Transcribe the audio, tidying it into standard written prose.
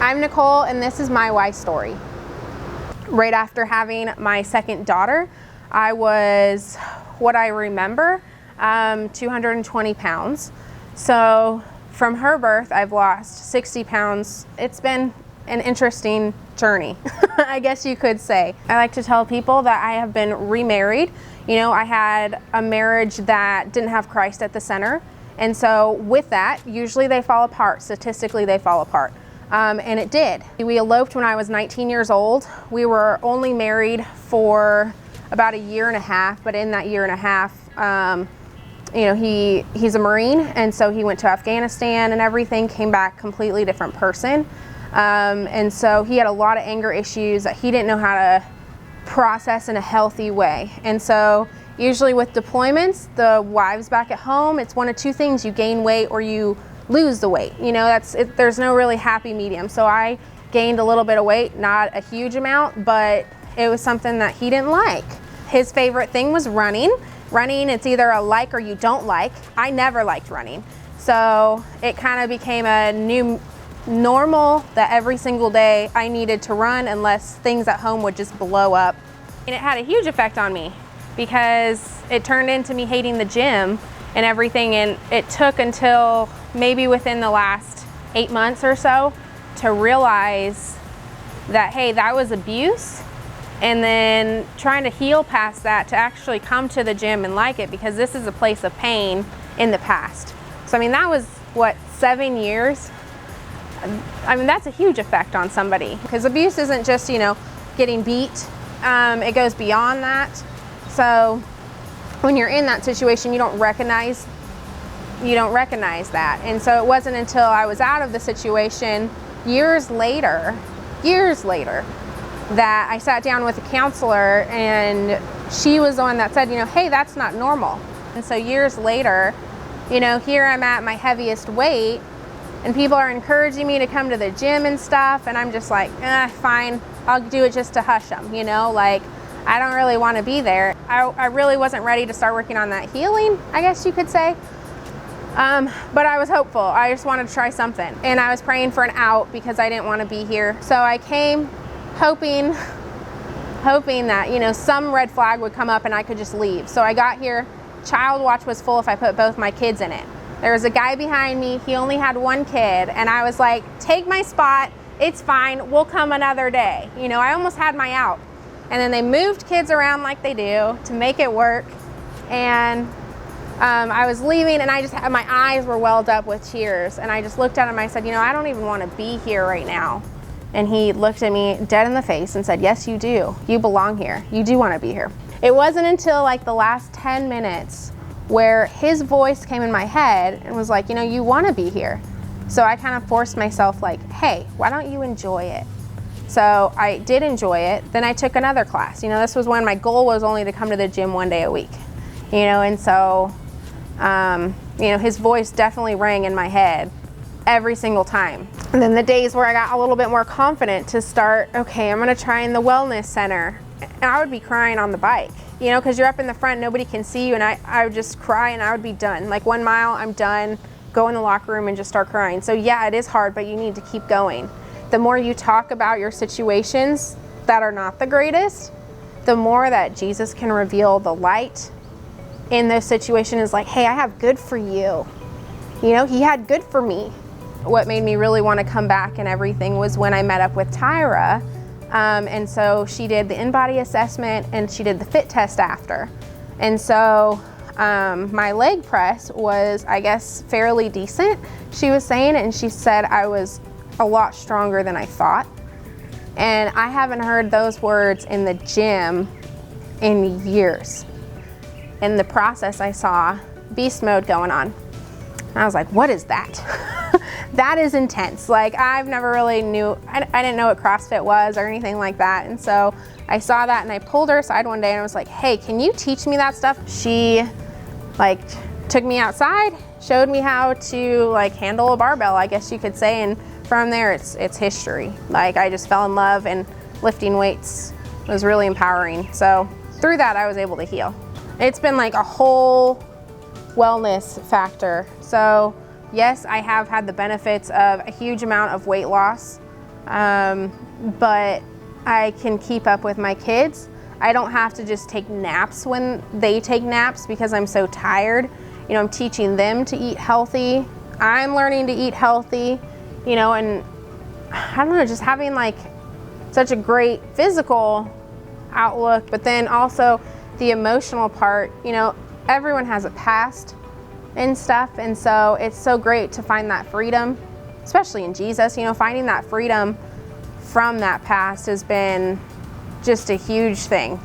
I'm Nicole, and this is my why story. Right after having my second daughter, I was, what I remember, 220 pounds. So from her birth, I've lost 60 pounds. It's been an interesting journey, I guess you could say. I like to tell people that I have been remarried. You know, I had a marriage that didn't have Christ at the center. And so with that, usually they fall apart. Statistically, they fall apart. And it did. We eloped when I was 19 years old. We were only married for about a year and a half, but in that year and a half, you know, he's a Marine, and so he went to Afghanistan and everything, came back completely different person. And so he had a lot of anger issues that he didn't know how to process in a healthy way. And so usually with deployments, the wives back at home, it's one of two things: you gain weight or you lose the weight. You know, that's it, there's no really happy medium. So I gained a little bit of weight, not a huge amount, but it was something that he didn't like. His favorite thing was running. Running, it's either a like or you don't like. I never liked running. So it kind of became a new normal that every single day I needed to run unless things at home would just blow up. And it had a huge effect on me because it turned into me hating the gym and everything. And it took until maybe within the last 8 months or so to realize that, hey, that was abuse. And then trying to heal past that to actually come to the gym and like it, because this is a place of pain in the past. So I mean, that was what, 7 years? I mean, that's a huge effect on somebody, because abuse isn't just, you know, getting beat. It goes beyond that. So when you're in that situation, you don't recognize that. And so it wasn't until I was out of the situation years later, that I sat down with a counselor, and she was the one that said, you know, hey, that's not normal. And so years later, you know, here I'm at my heaviest weight, and people are encouraging me to come to the gym and stuff, and I'm just like, fine, I'll do it just to hush them, you know, like I don't really want to be there. I really wasn't ready to start working on that healing, I guess you could say. But I was hopeful. I just wanted to try something, and I was praying for an out because I didn't want to be here. So I came hoping that, you know, some red flag would come up and I could just leave. So I got here, child watch was full if I put both my kids in it. There was a guy behind me, he only had one kid, and I was like, take my spot, it's fine, we'll come another day. You know, I almost had my out. And then they moved kids around like they do to make it work. And I was leaving, and I just had, my eyes were welled up with tears, and I just looked at him, I said, you know, I don't even want to be here right now. And he looked at me dead in the face and said, yes, you do. You belong here. You do want to be here. It wasn't until like the last 10 minutes where his voice came in my head and was like, you know, you want to be here. So I kind of forced myself like, hey, why don't you enjoy it? So I did enjoy it. Then I took another class. You know, this was when my goal was only to come to the gym 1 day a week. You know, and so, you know, his voice definitely rang in my head every single time. And then the days where I got a little bit more confident to start, okay, I'm gonna try in the wellness center. And I would be crying on the bike, you know, because you're up in the front, nobody can see you, and I would just cry and I would be done. Like 1 mile, I'm done, go in the locker room and just start crying. So yeah, it is hard, but you need to keep going. The more you talk about your situations that are not the greatest, the more that Jesus can reveal the light in those situations. Is like, hey, I have good for you. You know, he had good for me. What made me really want to come back and everything was when I met up with Tyra. And so she did the in-body assessment and she did the fit test after. And so my leg press was, I guess, fairly decent, she was saying, and she said I was a lot stronger than I thought. And I haven't heard those words in the gym in years. In the process, I saw beast mode going on. I was like, what is that? That is intense. Like, I've never really I didn't know what CrossFit was or anything like that. And so I saw that and I pulled her aside one day and I was like, hey, can you teach me that stuff? She like took me outside, showed me how to like handle a barbell, I guess you could say. And from there, it's history. Like, I just fell in love, and lifting weights was really empowering. So through that, I was able to heal. It's been like a whole wellness factor. So yes, I have had the benefits of a huge amount of weight loss. but I can keep up with my kids. I don't have to just take naps when they take naps because I'm so tired. You know, I'm teaching them to eat healthy. I'm learning to eat healthy, you know, and I don't know, just having like such a great physical outlook, but then also the emotional part. You know, everyone has a past and stuff, and so it's so great to find that freedom, especially in Jesus. You know, finding that freedom from that past has been just a huge thing.